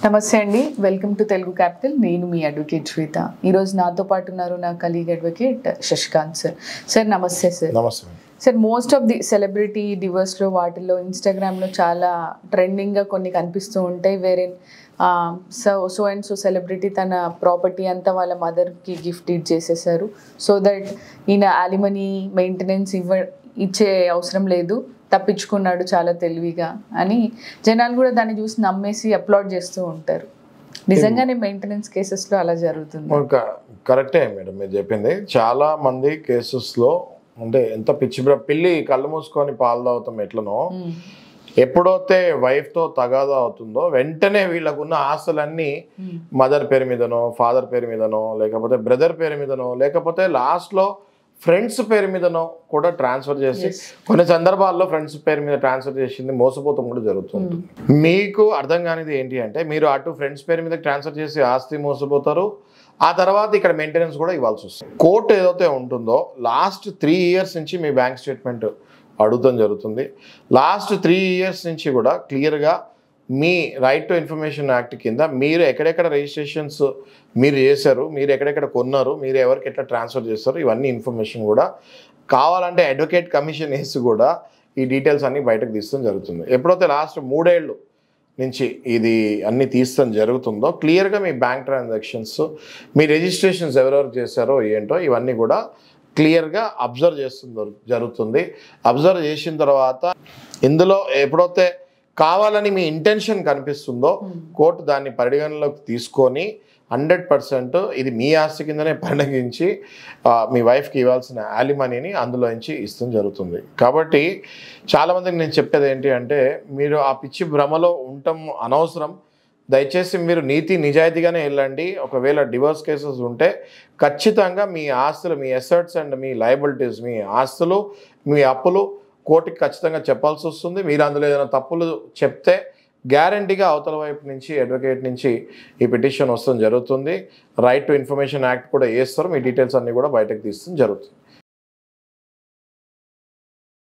నమస్తే అండి, welcome to Telugu capital. నేను మీ అడ్వకేట్ శ్వేత. ఈరోజు నాతో పాటు ఉన్నారు నా colleague advocate Shashikanth sir. Sir నమస్తే సార్. నమస్తే sir. Most of the celebrity డివర్స్లో వాటిల్లో ఇన్స్టాగ్రామ్లో చాలా ట్రెండింగ్గా కొన్ని కనిపిస్తూ ఉంటాయి. వేరే సో అండ్ సో సెలబ్రిటీ తన ప్రాపర్టీ అంతా వాళ్ళ మదర్కి గిఫ్ట్ చేసేసారు, సో దట్ ఈయన అలిమనీ మెయింటెనెన్స్ ఇచ్చే అవసరం లేదు, తప్పించుకున్నాడు చాలా తెలివిగా అని జనాలు కూడా దాన్ని చూసి నమ్మేసి అప్లోడ్ చేస్తూ ఉంటారు. నిజంగానే మెయింటెనెన్స్ కేసెస్లో అలా జరుగుతుంది? కరెక్టే మేడం మీరు చెప్పింది. చాలా మంది కేసెస్లో అంటే ఎంత పిల్లి కళ్ళు మూసుకొని పాలు తాగుతాం ఎట్లనో, ఎప్పుడైతే వైఫ్తో తగాదా అవుతుందో వెంటనే వీళ్ళకున్న ఆస్తులన్నీ మదర్ పేరు మీదనో, ఫాదర్ పేరు మీదనో, లేకపోతే బ్రదర్ పేరు మీదనో, లేకపోతే లాస్ట్లో ఫ్రెండ్స్ పేరు మీదనో కూడా ట్రాన్స్ఫర్ చేసి, కొన్ని సందర్భాల్లో ఫ్రెండ్స్ పేరు మీద ట్రాన్స్ఫర్ చేసింది మోసపోతాం కూడా జరుగుతుంది. మీకు అర్థం కానిది ఏంటి అంటే, మీరు అటు ఫ్రెండ్స్ పేరు మీద ట్రాన్స్ఫర్ చేసి ఆస్తి మోసపోతారు, ఆ తర్వాత ఇక్కడ మెయింటెనెన్స్ కూడా ఇవ్వాల్సి వస్తుంది. కోర్టు ఏదైతే ఉంటుందో లాస్ట్ 3 years నుంచి మీ బ్యాంక్ స్టేట్మెంట్ అడుగుతాం జరుగుతుంది. లాస్ట్ 3 years నుంచి కూడా క్లియర్గా మీ రైట్ టు ఇన్ఫర్మేషన్ యాక్ట్ కింద మీరు ఎక్కడెక్కడ రిజిస్ట్రేషన్స్ మీరు చేశారు, మీరు ఎక్కడెక్కడ కొన్నారు, మీరు ఎవరికి ఎట్లా ట్రాన్స్ఫర్ చేస్తారు, ఇవన్నీ ఇన్ఫర్మేషన్ కూడా కావాలంటే అడ్వకేట్ కమిషన్ వేసి కూడా ఈ డీటెయిల్స్ అన్నీ బయటకు తీస్తాం జరుగుతుంది. ఎప్పుడైతే లాస్ట్ 3 ఏళ్ళు నుంచి ఇది అన్నీ తీస్తాం జరుగుతుందో క్లియర్గా మీ బ్యాంక్ ట్రాన్సాక్షన్స్, మీ రిజిస్ట్రేషన్స్ ఎవరెవరు చేశారో ఏంటో ఇవన్నీ కూడా క్లియర్గా అబ్జర్వ్ జరుగుతుంది. అబ్జర్వ్ చేసిన తర్వాత ఇందులో ఎప్పుడైతే కావాలని మీ ఇంటెన్షన్ కనిపిస్తుందో కోర్టు దాన్ని పరిగణలోకి తీసుకొని 100% ఇది మీ ఆస్తి కిందనే పరిగణించి మీ వైఫ్కి ఇవ్వాల్సిన యాలిమనీని అందులో నుంచి ఇస్తాం జరుగుతుంది. కాబట్టి చాలామందికి నేను చెప్పేది ఏంటి అంటే, మీరు ఆ పిచ్చి భ్రమలో ఉండటం అనవసరం. దయచేసి మీరు నీతి నిజాయితీగానే వెళ్ళండి. ఒకవేళ డివోర్స్ కేసెస్ ఉంటే ఖచ్చితంగా మీ ఆస్తులు, మీ అసెట్స్ అండ్ మీ లయబిలిటీస్, మీ ఆస్తులు, మీ అప్పులు కోర్టుకి ఖచ్చితంగా చెప్పాల్సి వస్తుంది. మీరు అందులో ఏదైనా తప్పులు చెప్తే గ్యారంటీగా అవతల వైపు నుంచి అడ్వకేట్ నుంచి ఈ పిటిషన్ వస్తుంది జరుగుతుంది. రైట్ టు ఇన్ఫర్మేషన్ యాక్ట్ కూడా వేస్తారు, మీ డీటెయిల్స్ అన్నీ కూడా బయటకు తీస్తుంది జరుగుతుంది.